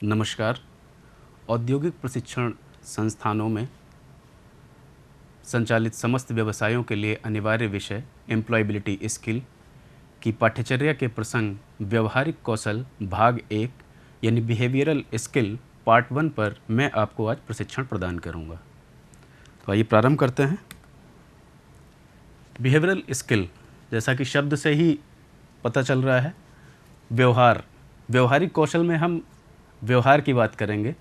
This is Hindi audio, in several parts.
नमस्कार। औद्योगिक प्रशिक्षण संस्थानों में संचालित समस्त व्यवसायों के लिए अनिवार्य विषय एम्प्लॉयबिलिटी स्किल की पाठ्यचर्या के प्रसंग व्यवहारिक कौशल भाग 1 यानी बिहेवियरल स्किल पार्ट 1 पर मैं आपको आज प्रशिक्षण प्रदान करूंगा। तो आइए प्रारंभ करते हैं। बिहेवियरल स्किल, जैसा कि शब्द से ही पता चल रहा है, व्यवहारिक कौशल में हम व्यवहार की बात करेंगे,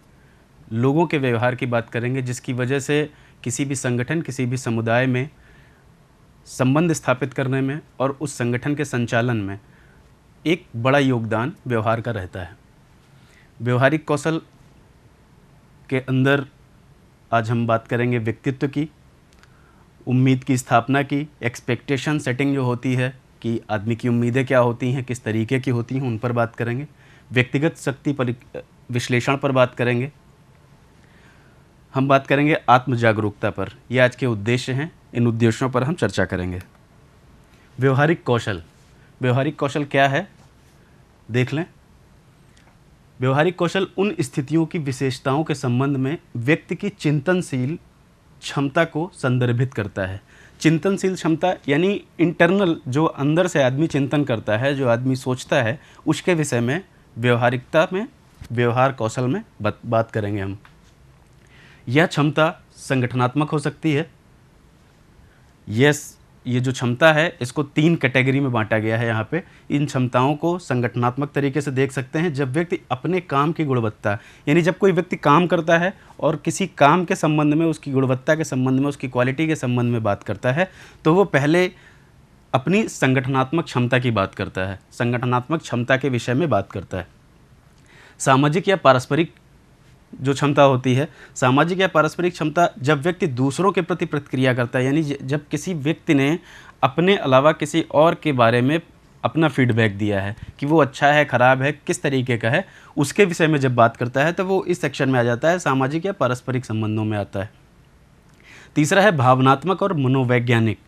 लोगों के व्यवहार की बात करेंगे, जिसकी वजह से किसी भी संगठन, किसी भी समुदाय में संबंध स्थापित करने में और उस संगठन के संचालन में एक बड़ा योगदान व्यवहार का रहता है। व्यवहारिक कौशल के अंदर आज हम बात करेंगे व्यक्तित्व की, उम्मीद की स्थापना की, एक्सपेक्टेशन सेटिंग जो होती है कि आदमी की उम्मीदें क्या होती हैं, किस तरीके की होती हैं, उन पर बात करेंगे। व्यक्तिगत शक्ति विश्लेषण पर बात करेंगे। हम बात करेंगे आत्म जागरूकता पर। ये आज के उद्देश्य हैं, इन उद्देश्यों पर हम चर्चा करेंगे। व्यवहारिक कौशल क्या है, देख लें। व्यवहारिक कौशल उन स्थितियों की विशेषताओं के संबंध में व्यक्ति की चिंतनशील क्षमता को संदर्भित करता है। चिंतनशील क्षमता यानी इंटरनल, जो अंदर से आदमी चिंतन करता है, जो आदमी सोचता है, उसके विषय में व्यवहार कौशल में बात करेंगे हम। यह क्षमता संगठनात्मक हो सकती है। ये जो क्षमता है, इसको 3 कैटेगरी में बांटा गया है यहाँ पे। इन क्षमताओं को संगठनात्मक तरीके से देख सकते हैं जब व्यक्ति अपने काम की गुणवत्ता, यानी जब कोई व्यक्ति काम करता है और किसी काम के संबंध में, उसकी गुणवत्ता के संबंध में, उसकी क्वालिटी के संबंध में बात करता है, तो वो पहले अपनी संगठनात्मक क्षमता की बात करता है, संगठनात्मक क्षमता के विषय में बात करता है। सामाजिक या पारस्परिक जो क्षमता होती है, सामाजिक या पारस्परिक क्षमता जब व्यक्ति दूसरों के प्रति प्रतिक्रिया करता है, यानी जब किसी व्यक्ति ने अपने अलावा किसी और के बारे में अपना फीडबैक दिया है कि वो अच्छा है, ख़राब है, किस तरीके का है, उसके विषय में जब बात करता है तो वो इस सेक्शन में आ जाता है, सामाजिक या पारस्परिक संबंधों में आता है। तीसरा है भावनात्मक और मनोवैज्ञानिक।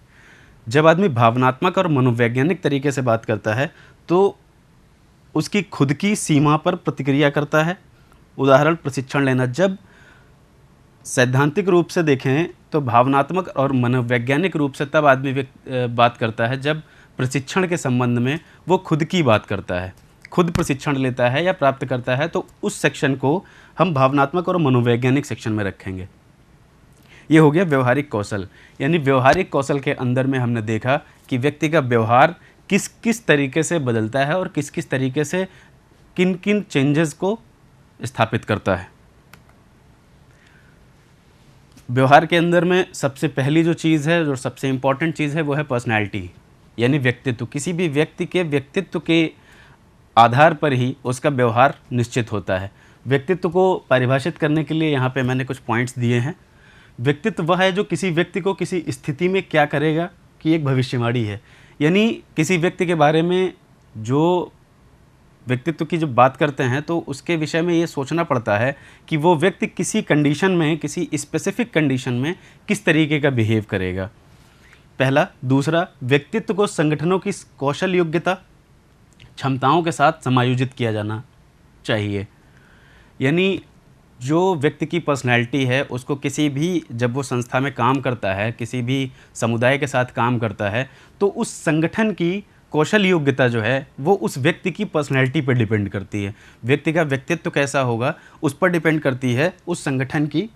जब आदमी भावनात्मक और मनोवैज्ञानिक तरीके से बात करता है तो उसकी खुद की सीमा पर प्रतिक्रिया करता है। उदाहरण, प्रशिक्षण लेना। जब सैद्धांतिक रूप से देखें तो भावनात्मक और मनोवैज्ञानिक रूप से तब आदमी बात करता है जब प्रशिक्षण के संबंध में वो खुद की बात करता है, खुद प्रशिक्षण लेता है या प्राप्त करता है, तो उस सेक्शन को हम भावनात्मक और मनोवैज्ञानिक सेक्शन में रखेंगे। ये हो गया व्यवहारिक कौशल। यानी व्यवहारिक कौशल के अंदर में हमने देखा कि व्यक्ति का व्यवहार किस किस तरीके से बदलता है और किस किस तरीके से किन किन चेंजेस को स्थापित करता है। व्यवहार के अंदर में सबसे पहली जो चीज़ है, जो सबसे इम्पॉर्टेंट चीज़ है, वो है पर्सनैलिटी, यानी व्यक्तित्व। किसी भी व्यक्ति के व्यक्तित्व के आधार पर ही उसका व्यवहार निश्चित होता है। व्यक्तित्व को परिभाषित करने के लिए यहाँ पे मैंने कुछ पॉइंट्स दिए हैं। व्यक्तित्व वह है जो किसी व्यक्ति को किसी स्थिति में क्या करेगा कि एक भविष्यवाणी है। यानी किसी व्यक्ति के बारे में जो व्यक्तित्व की जब बात करते हैं तो उसके विषय में ये सोचना पड़ता है कि वो व्यक्ति किसी कंडीशन में, किसी स्पेसिफिक कंडीशन में किस तरीके का बिहेव करेगा, पहला। दूसरा, व्यक्तित्व को संगठनों की कौशल योग्यता क्षमताओं के साथ समायोजित किया जाना चाहिए। यानी जो व्यक्ति की पर्सनैलिटी है उसको किसी भी, जब वो संस्था में काम करता है, किसी भी समुदाय के साथ काम करता है, तो उस संगठन की कौशल योग्यता जो है वो उस व्यक्ति की पर्सनैलिटी पर डिपेंड करती है। व्यक्ति का व्यक्तित्व कैसा होगा उस पर डिपेंड करती है उस संगठन की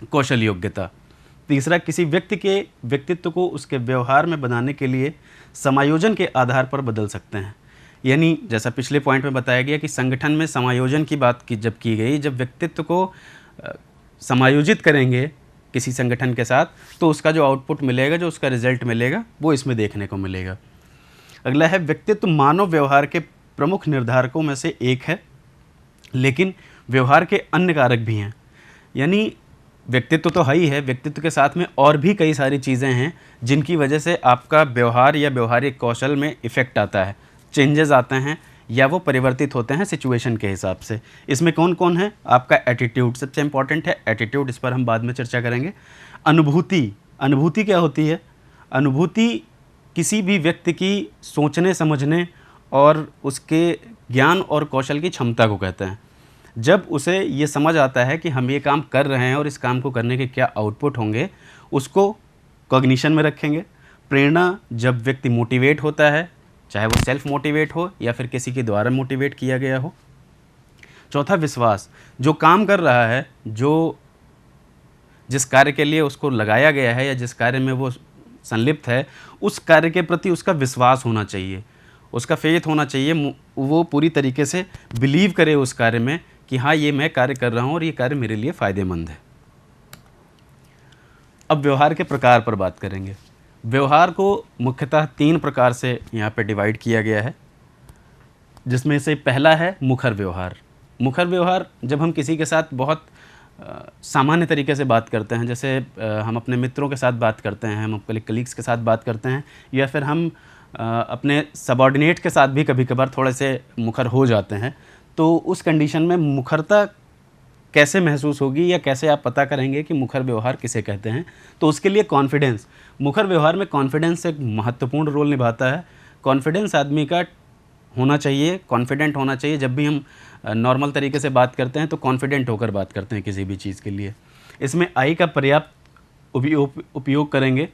कौशल योग्यता। तीसरा, किसी व्यक्ति के व्यक्तित्व को उसके व्यवहार में बनाने के लिए समायोजन के आधार पर बदल सकते हैं। यानी जैसा पिछले पॉइंट में बताया गया कि संगठन में समायोजन की बात जब की गई, जब व्यक्तित्व को समायोजित करेंगे किसी संगठन के साथ, तो उसका जो आउटपुट मिलेगा, जो उसका रिजल्ट मिलेगा, वो इसमें देखने को मिलेगा। अगला है, व्यक्तित्व मानव व्यवहार के प्रमुख निर्धारकों में से एक है, लेकिन व्यवहार के अन्य कारक भी हैं। यानी व्यक्तित्व तो है ही है, व्यक्तित्व के साथ में और भी कई सारी चीज़ें हैं जिनकी वजह से आपका व्यवहार या व्यवहारिक कौशल में इफ़ेक्ट आता है, चेंजेस आते हैं या वो परिवर्तित होते हैं सिचुएशन के हिसाब से। इसमें कौन कौन है? आपका एटीट्यूड सबसे इम्पॉर्टेंट है। एटीट्यूड, इस पर हम बाद में चर्चा करेंगे। अनुभूति क्या होती है? अनुभूति किसी भी व्यक्ति की सोचने समझने और उसके ज्ञान और कौशल की क्षमता को कहते हैं। जब उसे ये समझ आता है कि हम ये काम कर रहे हैं और इस काम को करने के क्या आउटपुट होंगे, उसको कॉग्निशन में रखेंगे। प्रेरणा जब व्यक्ति मोटिवेट होता है, चाहे वो सेल्फ मोटिवेट हो या फिर किसी के द्वारा मोटिवेट किया गया हो। चौथा, विश्वास। जो काम कर रहा है, जो जिस कार्य के लिए उसको लगाया गया है या जिस कार्य में वो संलिप्त है, उस कार्य के प्रति उसका विश्वास होना चाहिए, उसका फेथ होना चाहिए। वो पूरी तरीके से बिलीव करे उस कार्य में कि हाँ, ये मैं कार्य कर रहा हूँ और ये कार्य मेरे लिए फ़ायदेमंद है। अब व्यवहार के प्रकार पर बात करेंगे। व्यवहार को मुख्यतः 3 प्रकार से यहाँ पे डिवाइड किया गया है, जिसमें से पहला है मुखर व्यवहार। मुखर व्यवहार जब हम किसी के साथ बहुत सामान्य तरीके से बात करते हैं, जैसे हम अपने मित्रों के साथ बात करते हैं, हम अपने कलीग्स के साथ बात करते हैं, या फिर हम अपने सबॉर्डिनेट के साथ भी कभी कभार थोड़े से मुखर हो जाते हैं, तो उस कंडीशन में मुखरता कैसे महसूस होगी या कैसे आप पता करेंगे कि मुखर व्यवहार किसे कहते हैं? तो उसके लिए कॉन्फिडेंस, मुखर व्यवहार में कॉन्फिडेंस एक महत्वपूर्ण रोल निभाता है। कॉन्फिडेंस आदमी का होना चाहिए, कॉन्फिडेंट होना चाहिए। जब भी हम नॉर्मल तरीके से बात करते हैं तो कॉन्फिडेंट होकर बात करते हैं किसी भी चीज़ के लिए। इसमें आई का पर्याप्त उपयोग करेंगे।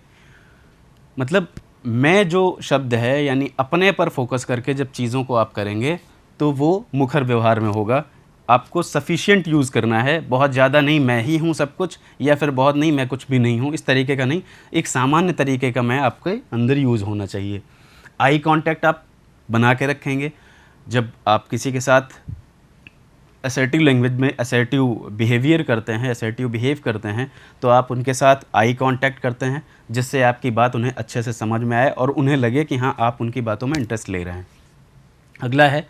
मतलब मैं जो शब्द है, यानी अपने पर फोकस करके जब चीज़ों को आप करेंगे तो वो मुखर व्यवहार में होगा। आपको सफिशिएंट यूज़ करना है, बहुत ज़्यादा नहीं मैं ही हूँ सब कुछ, या फिर बहुत नहीं मैं कुछ भी नहीं हूँ, इस तरीके का नहीं, एक सामान्य तरीके का मैं आपके अंदर यूज़ होना चाहिए। आई कांटेक्ट आप बना के रखेंगे। जब आप किसी के साथ असर्टिव लैंग्वेज में असर्टिव बिहेवियर करते हैं, असर्टिव बिहेव करते हैं, तो आप उनके साथ आई कांटेक्ट करते हैं, जिससे आपकी बात उन्हें अच्छे से समझ में आए और उन्हें लगे कि हाँ, आप उनकी बातों में इंटरेस्ट ले रहे हैं। अगला है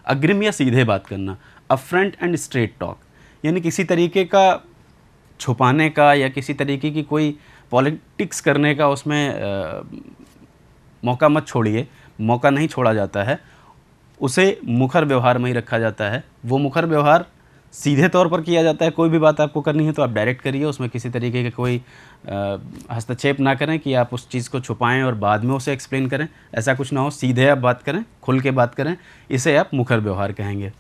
अग्रिम या सीधे बात करना, अपफ्रंट एंड स्ट्रेट टॉक। यानी किसी तरीके का छुपाने का या किसी तरीके की कोई पॉलिटिक्स करने का उसमें मौका मत छोड़िए, मौका नहीं छोड़ा जाता है, उसे मुखर व्यवहार में ही रखा जाता है। वो मुखर व्यवहार सीधे तौर पर किया जाता है। कोई भी बात आपको करनी है तो आप डायरेक्ट करिए, उसमें किसी तरीके का कोई हस्तक्षेप ना करें कि आप उस चीज़ को छुपाएं और बाद में उसे एक्सप्लेन करें, ऐसा कुछ ना हो। सीधे आप बात करें, खुल के बात करें, इसे आप मुखर व्यवहार कहेंगे।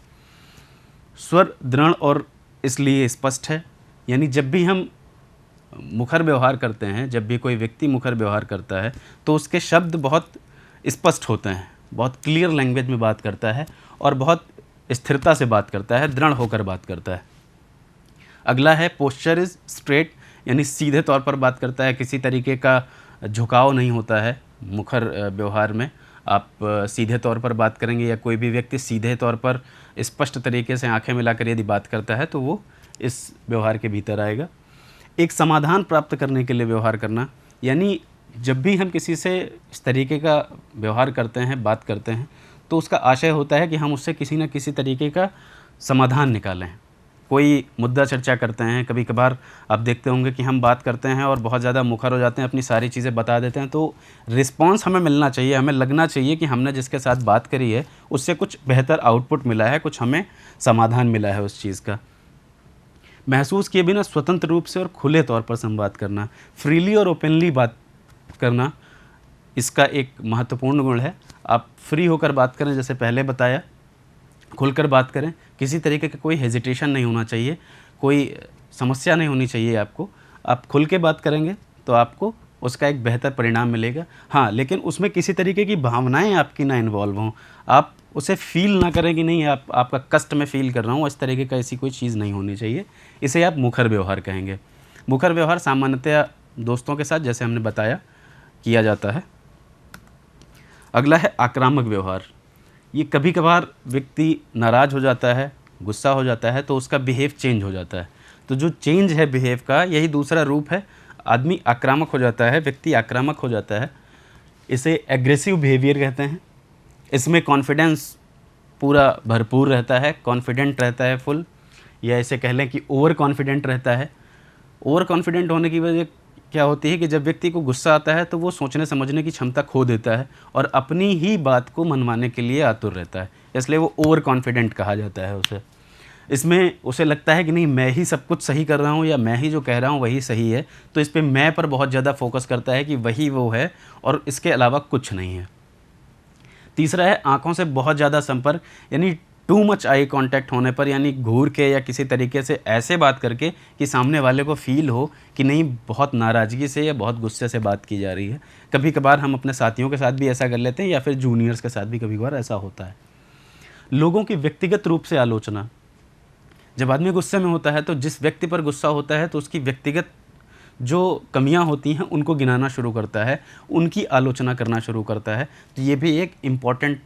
स्वर दृढ़ और इसलिए स्पष्ट है। यानी जब भी हम मुखर व्यवहार करते हैं, जब भी कोई व्यक्ति मुखर व्यवहार करता है तो उसके शब्द बहुत स्पष्ट होते हैं, बहुत क्लियर लैंग्वेज में बात करता है और बहुत स्थिरता से बात करता है, दृढ़ होकर बात करता है। अगला है पोस्चर इज स्ट्रेट, यानी सीधे तौर पर बात करता है, किसी तरीके का झुकाव नहीं होता है। मुखर व्यवहार में आप सीधे तौर पर बात करेंगे या कोई भी व्यक्ति सीधे तौर पर स्पष्ट तरीके से आंखें मिलाकर यदि बात करता है तो वो इस व्यवहार के भीतर आएगा। एक समाधान प्राप्त करने के लिए व्यवहार करना, यानी जब भी हम किसी से इस तरीके का व्यवहार करते हैं, बात करते हैं, तो उसका आशय होता है कि हम उससे किसी न किसी तरीके का समाधान निकालें। कोई मुद्दा चर्चा करते हैं, कभी कभार आप देखते होंगे कि हम बात करते हैं और बहुत ज़्यादा मुखर हो जाते हैं, अपनी सारी चीज़ें बता देते हैं, तो रिस्पॉन्स हमें मिलना चाहिए, हमें लगना चाहिए कि हमने जिसके साथ बात करी है उससे कुछ बेहतर आउटपुट मिला है, कुछ हमें समाधान मिला है उस चीज़ का। महसूस किए बिना स्वतंत्र रूप से और खुले तौर पर संवाद करना, फ्रीली और ओपनली बात करना, इसका एक महत्वपूर्ण गुण है। आप फ्री होकर बात करें, जैसे पहले बताया, खुलकर बात करें, किसी तरीके का कोई हेजिटेशन नहीं होना चाहिए, कोई समस्या नहीं होनी चाहिए आपको। आप खुल के बात करेंगे तो आपको उसका एक बेहतर परिणाम मिलेगा। हाँ, लेकिन उसमें किसी तरीके की भावनाएं आपकी ना इन्वॉल्व हों, आप उसे फील ना करें कि नहीं आपका कष्ट में फील कर रहा हूँ, इस तरीके का ऐसी कोई चीज़ नहीं होनी चाहिए। इसे आप मुखर व्यवहार कहेंगे। मुखर व्यवहार सामान्यतया दोस्तों के साथ, जैसे हमने बताया, किया जाता है। अगला है आक्रामक व्यवहार। ये कभी कभार व्यक्ति नाराज़ हो जाता है, गुस्सा हो जाता है, तो उसका बिहेव चेंज हो जाता है। तो जो चेंज है बिहेव का, यही दूसरा रूप है। आदमी आक्रामक हो जाता है, व्यक्ति आक्रामक हो जाता है, इसे एग्रेसिव बिहेवियर कहते हैं। इसमें कॉन्फिडेंस पूरा भरपूर रहता है, कॉन्फिडेंट रहता है फुल, या इसे कह लें कि ओवर कॉन्फिडेंट रहता है। ओवर कॉन्फिडेंट होने की वजह क्या होती है कि जब व्यक्ति को गुस्सा आता है तो वो सोचने समझने की क्षमता खो देता है और अपनी ही बात को मनवाने के लिए आतुर रहता है, इसलिए वो ओवर कॉन्फिडेंट कहा जाता है उसे। इसमें उसे लगता है कि नहीं, मैं ही सब कुछ सही कर रहा हूँ या मैं ही जो कह रहा हूँ वही सही है, तो इस पर मैं पर बहुत ज़्यादा फोकस करता है कि वही वो है और इसके अलावा कुछ नहीं है। तीसरा है आँखों से बहुत ज़्यादा संपर्क, यानी टू मच आई कांटेक्ट होने पर, यानी घूर के या किसी तरीके से ऐसे बात करके कि सामने वाले को फील हो कि नहीं बहुत नाराज़गी से या बहुत गुस्से से बात की जा रही है। कभी कभार हम अपने साथियों के साथ भी ऐसा कर लेते हैं या फिर जूनियर्स के साथ भी कभी कभार ऐसा होता है। लोगों की व्यक्तिगत रूप से आलोचना, जब आदमी गुस्से में होता है तो जिस व्यक्ति पर गुस्सा होता है तो उसकी व्यक्तिगत जो कमियां होती हैं उनको गिनाना शुरू करता है, उनकी आलोचना करना शुरू करता है। तो ये भी एक इम्पॉर्टेंट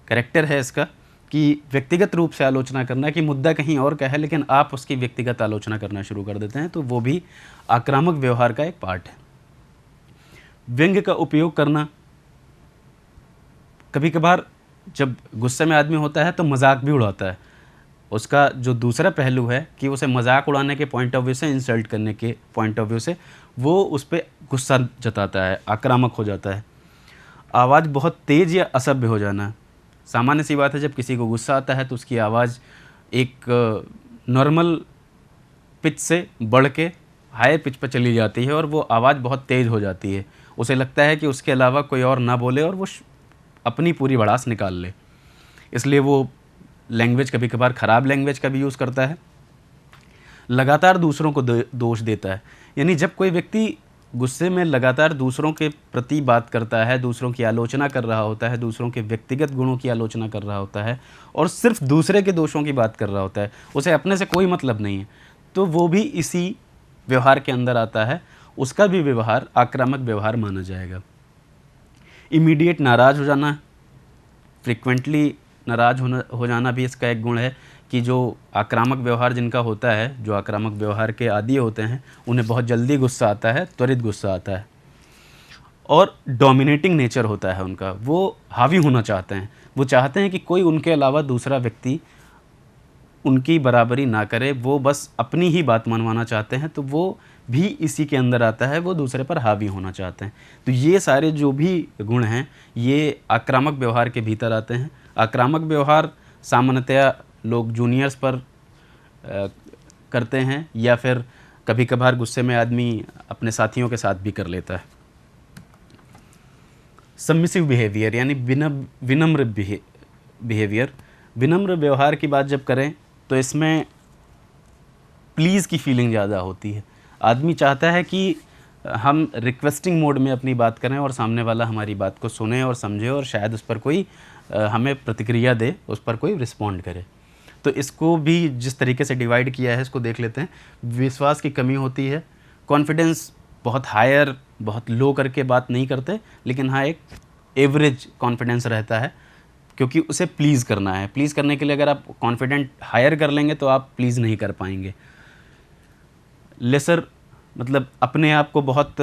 कैरेक्टर है इसका कि व्यक्तिगत रूप से आलोचना करना, कि मुद्दा कहीं और का है लेकिन आप उसकी व्यक्तिगत आलोचना करना शुरू कर देते हैं, तो वो भी आक्रामक व्यवहार का एक पार्ट है। व्यंग्य का उपयोग करना, कभी कभार जब गुस्से में आदमी होता है तो मजाक भी उड़ाता है। उसका जो दूसरा पहलू है कि उसे मजाक उड़ाने के पॉइंट ऑफ व्यू से, इंसल्ट करने के पॉइंट ऑफ व्यू से वो उस पर गुस्सा जताता है, आक्रामक हो जाता है। आवाज़ बहुत तेज़ या असभ्य हो जाना, सामान्य सी बात है, जब किसी को गुस्सा आता है तो उसकी आवाज़ एक नॉर्मल पिच से बढ़ के हाई पिच पर चली जाती है और वो आवाज़ बहुत तेज़ हो जाती है। उसे लगता है कि उसके अलावा कोई और ना बोले और वो अपनी पूरी भड़ास निकाल ले, इसलिए वो लैंग्वेज, कभी कभार ख़राब लैंग्वेज का भी यूज़ करता है। लगातार दूसरों को दोष देता है, यानी जब कोई व्यक्ति गुस्से में लगातार दूसरों के प्रति बात करता है, दूसरों की आलोचना कर रहा होता है, दूसरों के व्यक्तिगत गुणों की आलोचना कर रहा होता है और सिर्फ दूसरे के दोषों की बात कर रहा होता है, उसे अपने से कोई मतलब नहीं है, तो वो भी इसी व्यवहार के अंदर आता है, उसका भी व्यवहार आक्रामक व्यवहार माना जाएगा। इमीडिएट नाराज़ हो जाना, फ्रिक्वेंटली नाराज़ हो जाना भी इसका एक गुण है कि जो आक्रामक व्यवहार जिनका होता है, जो आक्रामक व्यवहार के आदी होते हैं, उन्हें बहुत जल्दी गुस्सा आता है, त्वरित गुस्सा आता है। और डोमिनेटिंग नेचर होता है उनका, वो हावी होना चाहते हैं, वो चाहते हैं कि कोई उनके अलावा दूसरा व्यक्ति उनकी बराबरी ना करे, वो बस अपनी ही बात मनवाना चाहते हैं, तो वो भी इसी के अंदर आता है, वो दूसरे पर हावी होना चाहते हैं। तो ये सारे जो भी गुण हैं ये आक्रामक व्यवहार के भीतर आते हैं। आक्रामक व्यवहार सामान्यतया लोग जूनियर्स पर करते हैं या फिर कभी कभार गुस्से में आदमी अपने साथियों के साथ भी कर लेता है। सबमिसिव बिहेवियर यानी विनम्र बिहेवियर, विनम्र व्यवहार की बात जब करें तो इसमें प्लीज़ की फीलिंग ज़्यादा होती है। आदमी चाहता है कि हम रिक्वेस्टिंग मोड में अपनी बात करें और सामने वाला हमारी बात को सुने और समझे और शायद उस पर कोई हमें प्रतिक्रिया दे, उस पर कोई रिस्पॉन्ड करे। तो इसको भी जिस तरीके से डिवाइड किया है इसको देख लेते हैं। विश्वास की कमी होती है, कॉन्फिडेंस बहुत हायर बहुत लो करके बात नहीं करते, लेकिन हाँ एक एवरेज कॉन्फिडेंस रहता है, क्योंकि उसे प्लीज़ करना है। प्लीज़ करने के लिए अगर आप कॉन्फिडेंट हायर कर लेंगे तो आप प्लीज़ नहीं कर पाएंगे। लेसर मतलब अपने आप को बहुत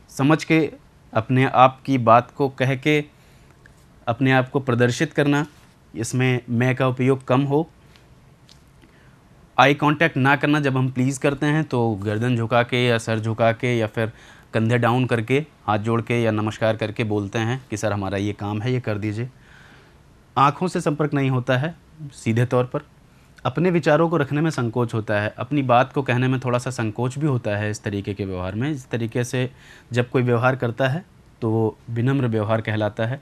समझ के अपने आप की बात को कह के अपने आप को प्रदर्शित करना, इसमें मैं का उपयोग कम हो। आई कांटेक्ट ना करना, जब हम प्लीज़ करते हैं तो गर्दन झुका के या सर झुका के या फिर कंधे डाउन करके, हाथ जोड़ के या नमस्कार करके बोलते हैं कि सर हमारा ये काम है, ये कर दीजिए। आँखों से संपर्क नहीं होता है सीधे तौर पर। अपने विचारों को रखने में संकोच होता है, अपनी बात को कहने में थोड़ा सा संकोच भी होता है इस तरीके के व्यवहार में। इस तरीके से जब कोई व्यवहार करता है तो वो विनम्र व्यवहार कहलाता है।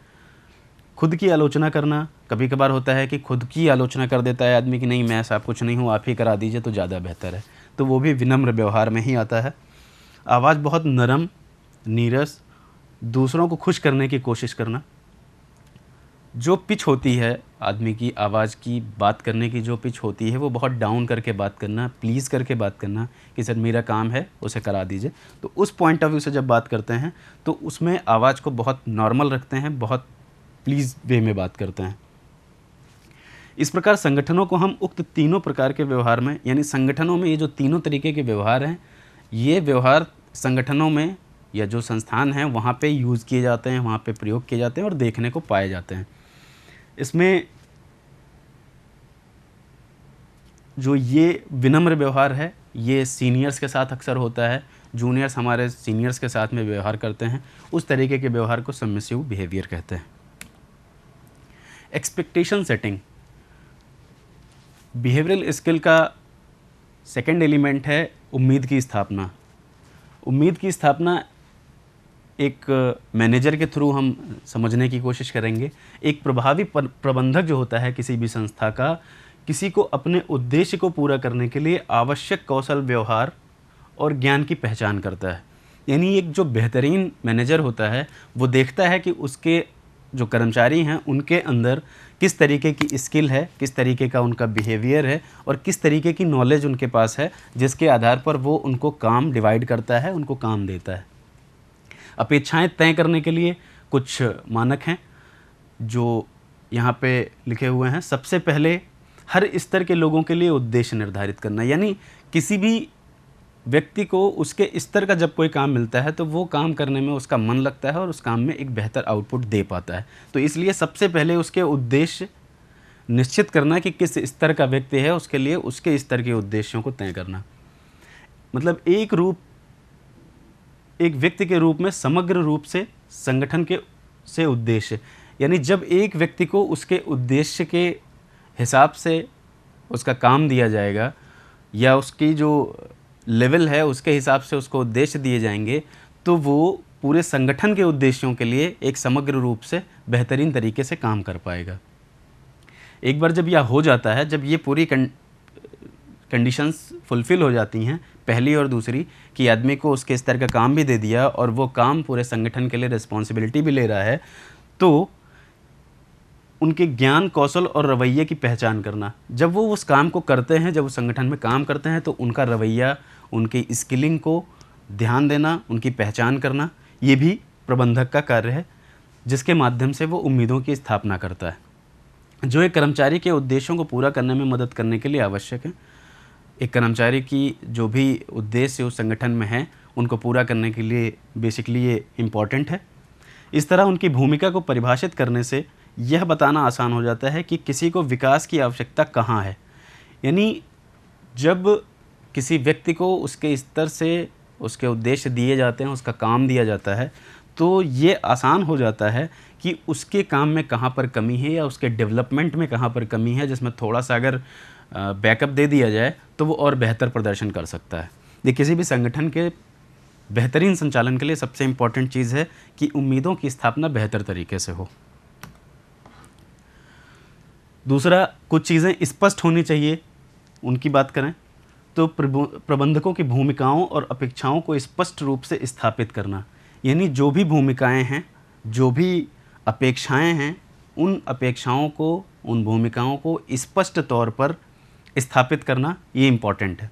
खुद की आलोचना करना, कभी कभार होता है कि खुद की आलोचना कर देता है आदमी कि नहीं मैं ऐसा कुछ नहीं हूँ, आप ही करा दीजिए तो ज़्यादा बेहतर है, तो वो भी विनम्र व्यवहार में ही आता है। आवाज़ बहुत नरम, नीरस, दूसरों को खुश करने की कोशिश करना। जो पिच होती है आदमी की आवाज़ की, बात करने की जो पिच होती है वो बहुत डाउन करके बात करना, प्लीज़ करके बात करना कि सर मेरा काम है उसे करा दीजिए। तो उस पॉइंट ऑफ व्यू से जब बात करते हैं तो उसमें आवाज़ को बहुत नॉर्मल रखते हैं, बहुत प्लीज़ वे में बात करते हैं। इस प्रकार संगठनों को हम उक्त तीनों प्रकार के व्यवहार में, यानी संगठनों में ये जो तीनों तरीके के व्यवहार हैं, ये व्यवहार संगठनों में या जो संस्थान हैं वहाँ पे यूज़ किए जाते हैं, वहाँ पे प्रयोग किए जाते हैं और देखने को पाए जाते हैं। इसमें जो ये विनम्र व्यवहार है ये सीनियर्स के साथ अक्सर होता है, जूनियर्स हमारे सीनियर्स के साथ में व्यवहार करते हैं, उस तरीके के व्यवहार को सबमिसिव बिहेवियर कहते हैं। एक्सपेक्टेशन सेटिंग बिहेवियरल स्किल का सेकंड एलिमेंट है उम्मीद की स्थापना। उम्मीद की स्थापना एक मैनेजर के थ्रू हम समझने की कोशिश करेंगे। एक प्रभावी प्रबंधक जो होता है किसी भी संस्था का, किसी को अपने उद्देश्य को पूरा करने के लिए आवश्यक कौशल, व्यवहार और ज्ञान की पहचान करता है। यानी एक जो बेहतरीन मैनेजर होता है वो देखता है कि उसके जो कर्मचारी हैं उनके अंदर किस तरीके की स्किल है, किस तरीके का उनका बिहेवियर है और किस तरीके की नॉलेज उनके पास है, जिसके आधार पर वो उनको काम डिवाइड करता है, उनको काम देता है। अपेक्षाएं तय करने के लिए कुछ मानक हैं जो यहाँ पे लिखे हुए हैं। सबसे पहले हर स्तर के लोगों के लिए उद्देश्य निर्धारित करना, यानी किसी भी व्यक्ति को उसके स्तर का जब कोई काम मिलता है तो वो काम करने में उसका मन लगता है और उस काम में एक बेहतर आउटपुट दे पाता है। तो इसलिए सबसे पहले उसके उद्देश्य निश्चित करना कि किस स्तर का व्यक्ति है, उसके लिए उसके स्तर के उद्देश्यों को तय करना। मतलब एक व्यक्ति के रूप में समग्र रूप से संगठन के से उद्देश्य, यानी जब एक व्यक्ति को उसके उद्देश्य के हिसाब से उसका काम दिया जाएगा या उसकी जो लेवल है उसके हिसाब से उसको उद्देश्य दिए जाएंगे तो वो पूरे संगठन के उद्देश्यों के लिए एक समग्र रूप से बेहतरीन तरीके से काम कर पाएगा। एक बार जब यह हो जाता है, जब ये पूरी कंडीशंस फुलफ़िल हो जाती हैं, पहली और दूसरी, कि आदमी को उसके स्तर का काम भी दे दिया और वो काम पूरे संगठन के लिए रिस्पॉन्सिबिलिटी भी ले रहा है, तो उनके ज्ञान, कौशल और रवैये की पहचान करना। जब वो उस काम को करते हैं, जब वो संगठन में काम करते हैं तो उनका रवैया, उनकी स्किलिंग को ध्यान देना, उनकी पहचान करना, ये भी प्रबंधक का कार्य है, जिसके माध्यम से वो उम्मीदों की स्थापना करता है जो एक कर्मचारी के उद्देश्यों को पूरा करने में मदद करने के लिए आवश्यक है। एक कर्मचारी की जो भी उद्देश्य उस संगठन में है उनको पूरा करने के लिए बेसिकली ये इम्पॉर्टेंट है। इस तरह उनकी भूमिका को परिभाषित करने से यह बताना आसान हो जाता है कि किसी को विकास की आवश्यकता कहाँ है। यानी जब किसी व्यक्ति को उसके स्तर से उसके उद्देश्य दिए जाते हैं, उसका काम दिया जाता है, तो ये आसान हो जाता है कि उसके काम में कहाँ पर कमी है या उसके डेवलपमेंट में कहाँ पर कमी है, जिसमें थोड़ा सा अगर बैकअप दे दिया जाए तो वो और बेहतर प्रदर्शन कर सकता है। ये किसी भी संगठन के बेहतरीन संचालन के लिए सबसे इम्पॉर्टेंट चीज़ है कि उम्मीदों की स्थापना बेहतर तरीके से हो। दूसरा, कुछ चीज़ें स्पष्ट होनी चाहिए। उनकी बात करें तो प्रबंधकों की भूमिकाओं और अपेक्षाओं को स्पष्ट रूप से स्थापित करना, यानी जो भी भूमिकाएं हैं, जो भी अपेक्षाएं हैं, उन अपेक्षाओं को, उन भूमिकाओं को स्पष्ट तौर पर स्थापित करना, ये इम्पॉर्टेंट है।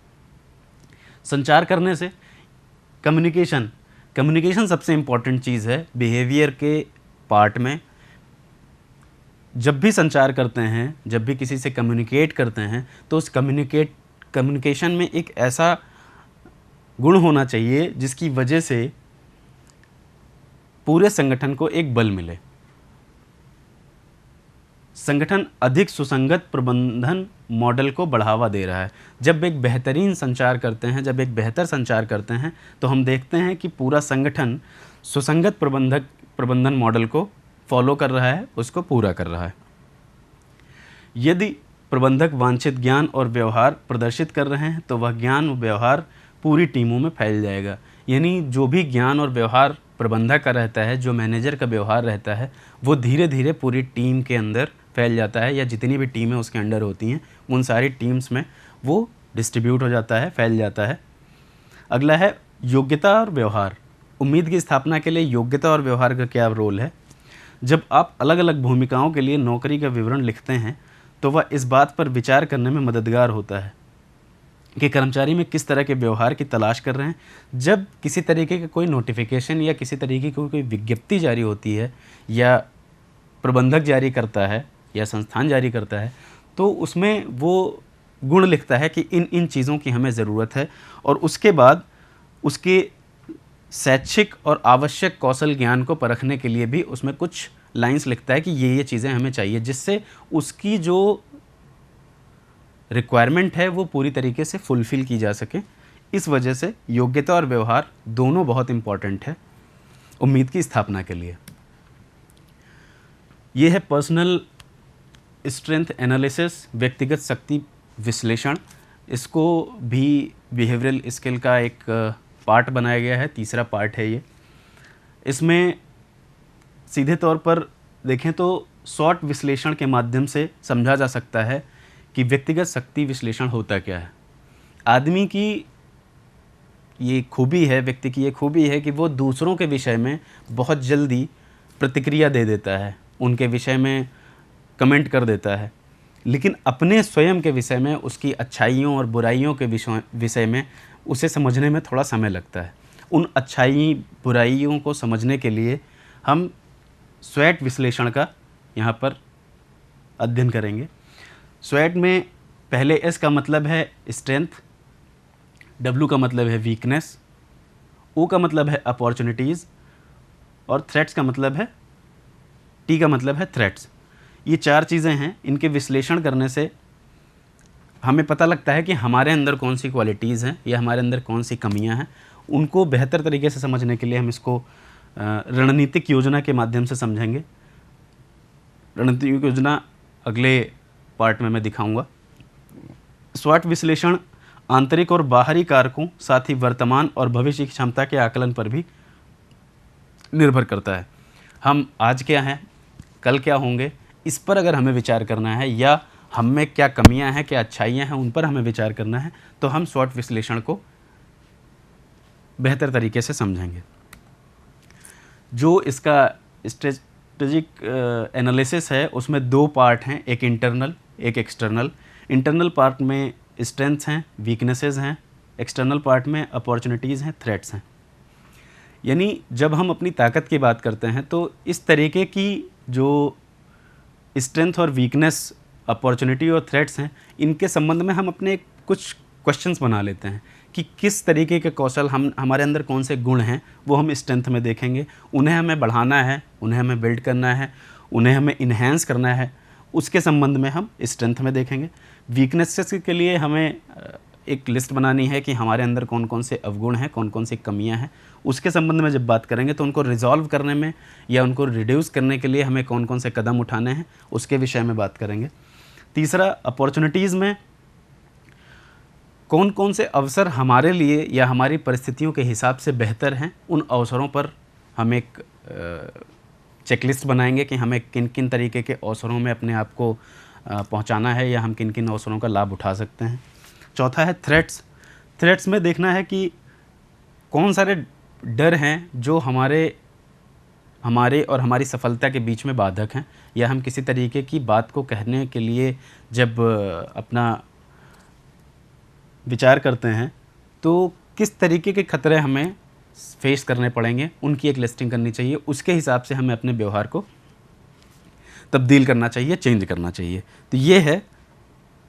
संचार करने से कम्युनिकेशन सबसे इम्पॉर्टेंट चीज़ है बिहेवियर के पार्ट में। जब भी संचार करते हैं, जब भी किसी से कम्युनिकेट करते हैं, तो उस कम्युनिकेशन में एक ऐसा गुण होना चाहिए जिसकी वजह से पूरे संगठन को एक बल मिले। संगठन अधिक सुसंगत प्रबंधन मॉडल को बढ़ावा दे रहा है। जब एक बेहतरीन संचार करते हैं, जब एक बेहतर संचार करते हैं, तो हम देखते हैं कि पूरा संगठन सुसंगत प्रबंधन मॉडल को फॉलो कर रहा है, उसको पूरा कर रहा है। यदि प्रबंधक वांछित ज्ञान और व्यवहार प्रदर्शित कर रहे हैं तो वह ज्ञान और व्यवहार पूरी टीमों में फैल जाएगा। यानी जो भी ज्ञान और व्यवहार प्रबंधक का रहता है, जो मैनेजर का व्यवहार रहता है, वो धीरे धीरे पूरी टीम के अंदर फैल जाता है, या जितनी भी टीमें उसके अंडर होती हैं उन सारी टीम्स में वो डिस्ट्रीब्यूट हो जाता है, फैल जाता है। अगला है योग्यता और व्यवहार। उम्मीद की स्थापना के लिए योग्यता और व्यवहार का क्या रोल है। जब आप अलग अलग भूमिकाओं के लिए नौकरी का विवरण लिखते हैं तो वह इस बात पर विचार करने में मददगार होता है कि कर्मचारी में किस तरह के व्यवहार की तलाश कर रहे हैं। जब किसी तरीके का कोई नोटिफिकेशन या किसी तरीके की कोई विज्ञप्ति जारी होती है या प्रबंधक जारी करता है या संस्थान जारी करता है, तो उसमें वो गुण लिखता है कि इन इन चीज़ों की हमें ज़रूरत है, और उसके बाद उसके शैक्षिक और आवश्यक कौशल ज्ञान को परखने के लिए भी उसमें कुछ लाइंस लिखता है कि ये चीज़ें हमें चाहिए, जिससे उसकी जो रिक्वायरमेंट है वो पूरी तरीके से फुलफ़िल की जा सके। इस वजह से योग्यता और व्यवहार दोनों बहुत इम्पॉर्टेंट है उम्मीद की स्थापना के लिए। ये है पर्सनल स्ट्रेंथ एनालिसिस, व्यक्तिगत शक्ति विश्लेषण। इसको भी बिहेवियरल स्किल का एक पार्ट बनाया गया है, तीसरा पार्ट है ये। इसमें सीधे तौर पर देखें तो SWOT विश्लेषण के माध्यम से समझा जा सकता है कि व्यक्तिगत शक्ति विश्लेषण होता क्या है। आदमी की ये खूबी है, व्यक्ति की ये खूबी है कि वो दूसरों के विषय में बहुत जल्दी प्रतिक्रिया दे देता है, उनके विषय में कमेंट कर देता है, लेकिन अपने स्वयं के विषय में, उसकी अच्छाइयों और बुराइयों के विषय में उसे समझने में थोड़ा समय लगता है। उन अच्छाई बुराइयों को समझने के लिए हम SWOT विश्लेषण का यहाँ पर अध्ययन करेंगे। SWOT में पहले S का मतलब है स्ट्रेंथ, W का मतलब है वीकनेस, O का मतलब है अपॉर्चुनिटीज़ और थ्रेट्स का मतलब है, T का मतलब है थ्रेट्स। ये 4 चीज़ें हैं। इनके विश्लेषण करने से हमें पता लगता है कि हमारे अंदर कौन सी क्वालिटीज़ हैं या हमारे अंदर कौन सी कमियां हैं। उनको बेहतर तरीके से समझने के लिए हम इसको रणनीतिक योजना के माध्यम से समझेंगे। रणनीतिक योजना अगले पार्ट में मैं दिखाऊंगा। SWOT विश्लेषण आंतरिक और बाहरी कारकों, साथ ही वर्तमान और भविष्य की क्षमता के आकलन पर भी निर्भर करता है। हम आज क्या हैं, कल क्या होंगे, इस पर अगर हमें विचार करना है, या हम में क्या कमियां हैं, क्या अच्छाइयां हैं, उन पर हमें विचार करना है, तो हम SWOT विश्लेषण को बेहतर तरीके से समझेंगे। जो इसका स्ट्रेटेजिक एनालिसिस है उसमें 2 पार्ट हैं, एक इंटरनल एक एक्सटर्नल। इंटरनल पार्ट में स्ट्रेंथ्स हैं, वीकनेसेस हैं, एक्सटर्नल पार्ट में अपॉर्चुनिटीज़ हैं, थ्रेट्स हैं। यानी जब हम अपनी ताकत की बात करते हैं तो इस तरीके की जो स्ट्रेंथ और वीकनेस, अपॉर्चुनिटी और थ्रेट्स हैं, इनके संबंध में हम अपने कुछ क्वेश्चंस बना लेते हैं कि किस तरीके के कौशल हमारे अंदर कौन से गुण हैं, वो हम स्ट्रेंथ में देखेंगे। उन्हें हमें बढ़ाना है, उन्हें हमें बिल्ड करना है, उन्हें हमें इन्हेंस करना है, उसके संबंध में हम स्ट्रेंथ में देखेंगे। वीकनेसेस के लिए हमें एक लिस्ट बनानी है कि हमारे अंदर कौन कौन से अवगुण हैं, कौन कौन सी कमियां हैं। उसके संबंध में जब बात करेंगे तो उनको रिजॉल्व करने में या उनको रिड्यूस करने के लिए हमें कौन कौन से कदम उठाने हैं, उसके विषय में बात करेंगे। तीसरा, अपॉर्चुनिटीज़ में कौन कौन से अवसर हमारे लिए या हमारी परिस्थितियों के हिसाब से बेहतर हैं, उन अवसरों पर हम एक चेकलिस्ट बनाएंगे कि हमें किन किन तरीके के अवसरों में अपने आप को पहुंचाना है या हम किन किन अवसरों का लाभ उठा सकते हैं। चौथा है थ्रेट्स। थ्रेट्स में देखना है कि कौन सारे डर हैं जो हमारे और हमारी सफलता के बीच में बाधक हैं, या हम किसी तरीके की बात को कहने के लिए जब अपना विचार करते हैं तो किस तरीके के खतरे हमें फेस करने पड़ेंगे, उनकी एक लिस्टिंग करनी चाहिए। उसके हिसाब से हमें अपने व्यवहार को तब्दील करना चाहिए, चेंज करना चाहिए। तो ये है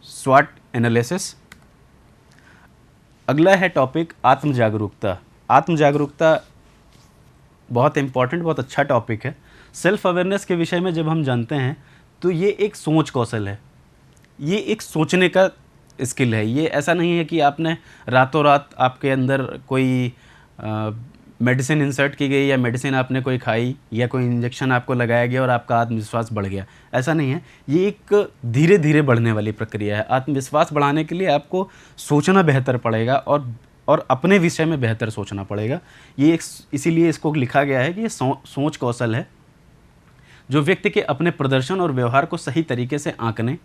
SWOT एनालिसिस। अगला है टॉपिक आत्म जागरूकता। आत्म जागरूकता बहुत इम्पॉर्टेंट, बहुत अच्छा टॉपिक है। सेल्फ अवेयरनेस के विषय में जब हम जानते हैं तो ये एक सोच कौशल है, ये एक सोचने का स्किल है। ये ऐसा नहीं है कि आपने रातों रात आपके अंदर कोई मेडिसिन इंसर्ट की गई या मेडिसिन आपने कोई खाई या कोई इंजेक्शन आपको लगाया गया और आपका आत्मविश्वास बढ़ गया। ऐसा नहीं है, ये एक धीरे धीरे बढ़ने वाली प्रक्रिया है। आत्मविश्वास बढ़ाने के लिए आपको सोचना बेहतर पड़ेगा और अपने विषय में बेहतर सोचना पड़ेगा। ये इसीलिए इसको लिखा गया है कि ये सोच कौशल है जो व्यक्ति के अपने प्रदर्शन और व्यवहार को सही तरीके से आंकने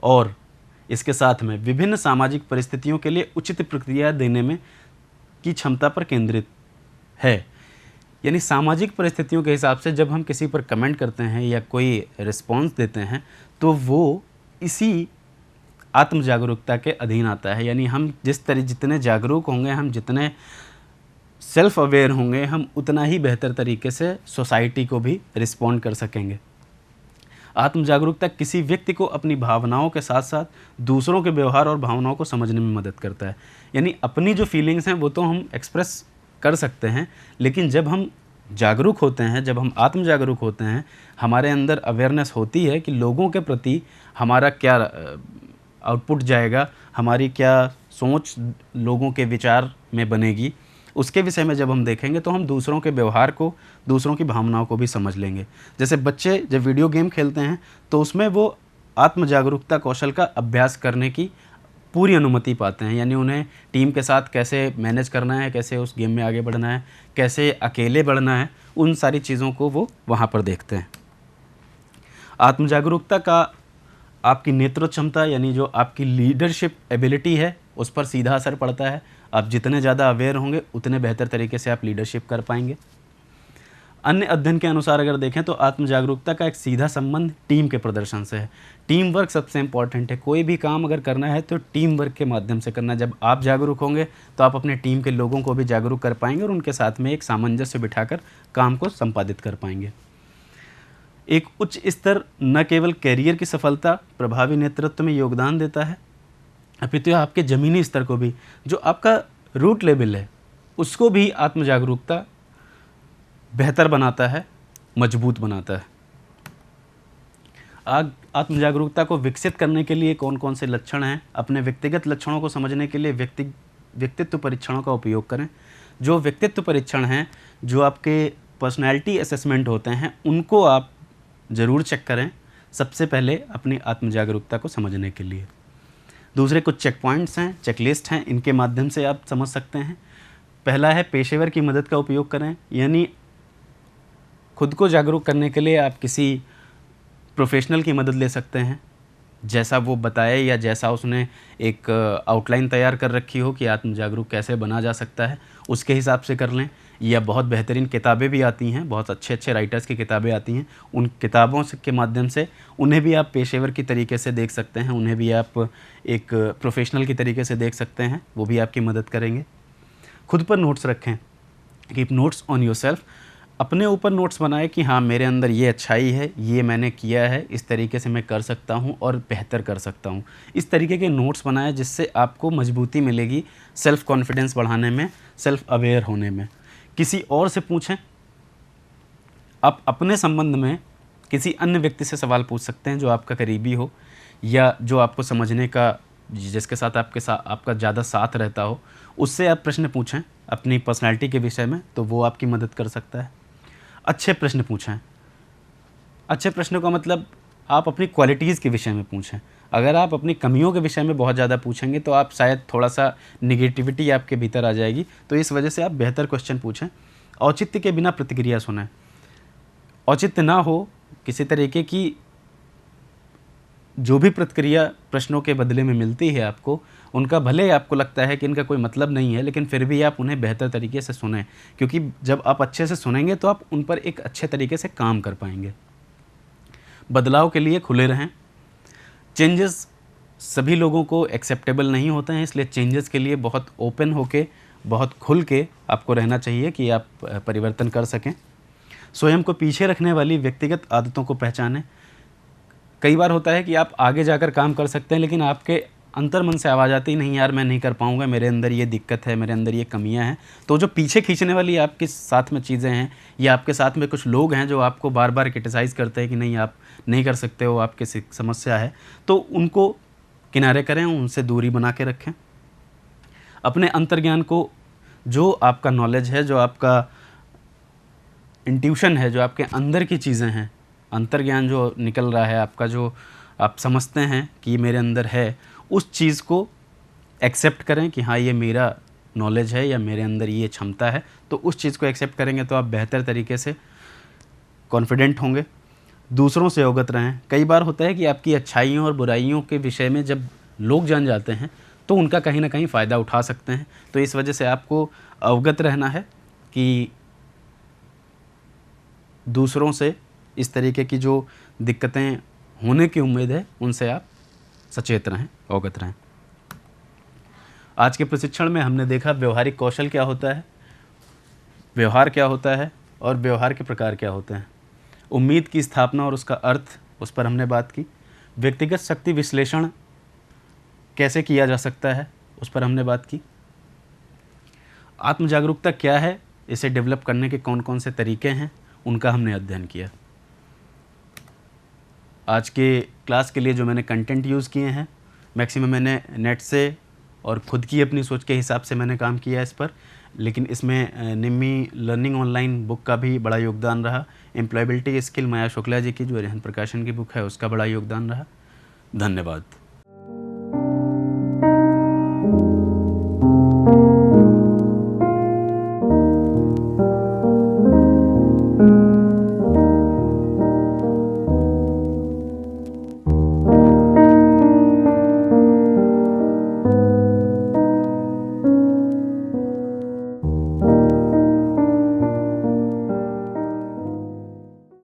और इसके साथ में विभिन्न सामाजिक परिस्थितियों के लिए उचित प्रतिक्रिया देने में की क्षमता पर केंद्रित है। यानी सामाजिक परिस्थितियों के हिसाब से जब हम किसी पर कमेंट करते हैं या कोई रिस्पॉन्स देते हैं तो वो इसी आत्म जागरूकता के अधीन आता है। यानी हम जितने जागरूक होंगे, हम जितने सेल्फ अवेयर होंगे, हम उतना ही बेहतर तरीके से सोसाइटी को भी रिस्पॉन्ड कर सकेंगे। आत्म जागरूकता किसी व्यक्ति को अपनी भावनाओं के साथ साथ दूसरों के व्यवहार और भावनाओं को समझने में मदद करता है। यानी अपनी जो फीलिंग्स हैं वो तो हम एक्सप्रेस कर सकते हैं, लेकिन जब हम जागरूक होते हैं, जब हम आत्म जागरूक होते हैं, हमारे अंदर अवेयरनेस होती है कि लोगों के प्रति हमारा क्या आउटपुट जाएगा, हमारी क्या सोच लोगों के विचार में बनेगी, उसके विषय में जब हम देखेंगे तो हम दूसरों के व्यवहार को, दूसरों की भावनाओं को भी समझ लेंगे। जैसे बच्चे जब वीडियो गेम खेलते हैं तो उसमें वो आत्म जागरूकता कौशल का अभ्यास करने की पूरी अनुमति पाते हैं, यानी उन्हें टीम के साथ कैसे मैनेज करना है, कैसे उस गेम में आगे बढ़ना है, कैसे अकेले बढ़ना है, उन सारी चीज़ों को वो वहाँ पर देखते हैं। आत्म जागरूकता का आपकी नेतृत्व क्षमता यानी जो आपकी लीडरशिप एबिलिटी है उस पर सीधा असर पड़ता है। आप जितने ज़्यादा अवेयर होंगे उतने बेहतर तरीके से आप लीडरशिप कर पाएंगे। अन्य अध्ययन के अनुसार अगर देखें तो आत्म जागरूकता का एक सीधा संबंध टीम के प्रदर्शन से है। टीम वर्क सबसे इम्पॉर्टेंट है। कोई भी काम अगर करना है तो टीम वर्क के माध्यम से करना है। जब आप जागरूक होंगे तो आप अपने टीम के लोगों को भी जागरूक कर पाएंगे और उनके साथ में एक सामंजस्य बिठाकर काम को संपादित कर पाएंगे। एक उच्च स्तर न केवल कैरियर की सफलता, प्रभावी नेतृत्व में योगदान देता है, अपितु आपके ज़मीनी स्तर को भी, जो आपका रूट लेवल है उसको भी आत्म जागरूकता बेहतर बनाता है, मजबूत बनाता है। आत्म जागरूकता को विकसित करने के लिए कौन कौन से लक्षण हैं? अपने व्यक्तिगत लक्षणों को समझने के लिए व्यक्तित्व परीक्षणों का उपयोग करें। जो व्यक्तित्व परीक्षण हैं, जो आपके पर्सनैलिटी असेसमेंट होते हैं, उनको आप ज़रूर चेक करें सबसे पहले अपनी आत्म जागरूकता को समझने के लिए। दूसरे कुछ चेक पॉइंट्स हैं, चेकलिस्ट हैं, इनके माध्यम से आप समझ सकते हैं। पहला है पेशेवर की मदद का उपयोग करें, यानी खुद को जागरूक करने के लिए आप किसी प्रोफेशनल की मदद ले सकते हैं, जैसा वो बताए या जैसा उसने एक आउटलाइन तैयार कर रखी हो कि आत्म जागरूक कैसे बना जा सकता है, उसके हिसाब से कर लें। या बहुत बेहतरीन किताबें भी आती हैं, बहुत अच्छे अच्छे राइटर्स की किताबें आती हैं, उन किताबों के माध्यम से उन्हें भी आप पेशेवर की तरीके से देख सकते हैं, उन्हें भी आप एक प्रोफेशनल की तरीके से देख सकते हैं, वो भी आपकी मदद करेंगे। खुद पर नोट्स रखें, कीप नोट्स ऑन योरसेल्फ। अपने ऊपर नोट्स बनाएं कि हाँ मेरे अंदर ये अच्छाई है, ये मैंने किया है, इस तरीके से मैं कर सकता हूँ और बेहतर कर सकता हूँ। इस तरीके के नोट्स बनाएं जिससे आपको मजबूती मिलेगी सेल्फ़ कॉन्फिडेंस बढ़ाने में, सेल्फ़ अवेयर होने में। किसी और से पूछें। आप अपने संबंध में किसी अन्य व्यक्ति से सवाल पूछ सकते हैं जो आपका करीबी हो या जो आपको समझने का, जिसके साथ आपका ज़्यादा साथ रहता हो, उससे आप प्रश्न पूछें अपनी पर्सनैलिटी के विषय में, तो वो आपकी मदद कर सकता है। अच्छे प्रश्न पूछें। अच्छे प्रश्नों का मतलब आप अपनी क्वालिटीज़ के विषय में पूछें। अगर आप अपनी कमियों के विषय में बहुत ज़्यादा पूछेंगे तो आप शायद थोड़ा सा निगेटिविटी आपके भीतर आ जाएगी, तो इस वजह से आप बेहतर क्वेश्चन पूछें। औचित्य के बिना प्रतिक्रिया सुनें। औचित्य ना हो किसी तरीके की जो भी प्रतिक्रिया प्रश्नों के बदले में मिलती है आपको, उनका भले आपको लगता है कि इनका कोई मतलब नहीं है, लेकिन फिर भी आप उन्हें बेहतर तरीके से सुनें, क्योंकि जब आप अच्छे से सुनेंगे तो आप उन पर एक अच्छे तरीके से काम कर पाएंगे। बदलाव के लिए खुले रहें। चेंजेस सभी लोगों को एक्सेप्टेबल नहीं होते हैं, इसलिए चेंजेस के लिए बहुत ओपन होके, बहुत खुल के आपको रहना चाहिए कि आप परिवर्तन कर सकें। स्वयं को पीछे रखने वाली व्यक्तिगत आदतों को पहचानें। कई बार होता है कि आप आगे जाकर काम कर सकते हैं, लेकिन आपके अंतर्मन से आवाज़ आती नहीं, यार मैं नहीं कर पाऊँगा, मेरे अंदर ये दिक्कत है, मेरे अंदर ये कमियां हैं। तो जो पीछे खींचने वाली आपके साथ में चीज़ें हैं, या आपके साथ में कुछ लोग हैं जो आपको बार बार क्रिटिसाइज़ करते हैं कि नहीं आप नहीं कर सकते हो, आपकी समस्या है, तो उनको किनारे करें, उनसे दूरी बना के रखें। अपने अंतर्ज्ञान को, जो आपका नॉलेज है, जो आपका इंट्यूशन है, जो आपके अंदर की चीज़ें हैं, अंतर्ज्ञान जो निकल रहा है आपका, जो आप समझते हैं कि ये मेरे अंदर है, उस चीज़ को एक्सेप्ट करें कि हाँ ये मेरा नॉलेज है या मेरे अंदर ये क्षमता है। तो उस चीज़ को एक्सेप्ट करेंगे तो आप बेहतर तरीके से कॉन्फिडेंट होंगे। दूसरों से अवगत रहें। कई बार होता है कि आपकी अच्छाइयों और बुराइयों के विषय में जब लोग जान जाते हैं तो उनका कहीं ना कहीं फ़ायदा उठा सकते हैं, तो इस वजह से आपको अवगत रहना है कि दूसरों से इस तरीके की जो दिक्कतें होने की उम्मीद है उनसे आप सचेत रहें, अवगत रहें। आज के प्रशिक्षण में हमने देखा व्यवहारिक कौशल क्या होता है, व्यवहार क्या होता है और व्यवहार के प्रकार क्या होते हैं। उम्मीद की स्थापना और उसका अर्थ, उस पर हमने बात की। व्यक्तिगत शक्ति विश्लेषण कैसे किया जा सकता है, उस पर हमने बात की। आत्म जागरूकता क्या है, इसे डेवलप करने के कौन कौन से तरीके हैं, उनका हमने अध्ययन किया। आज के क्लास के लिए जो मैंने कंटेंट यूज़ किए हैं, मैक्सिमम मैंने नेट से और ख़ुद की अपनी सोच के हिसाब से मैंने काम किया है इस पर, लेकिन इसमें निम्मी लर्निंग ऑनलाइन बुक का भी बड़ा योगदान रहा। एम्प्लॉयबिलिटी स्किल माया शुक्ला जी की जो अरिहंत प्रकाशन की बुक है, उसका बड़ा योगदान रहा। धन्यवाद।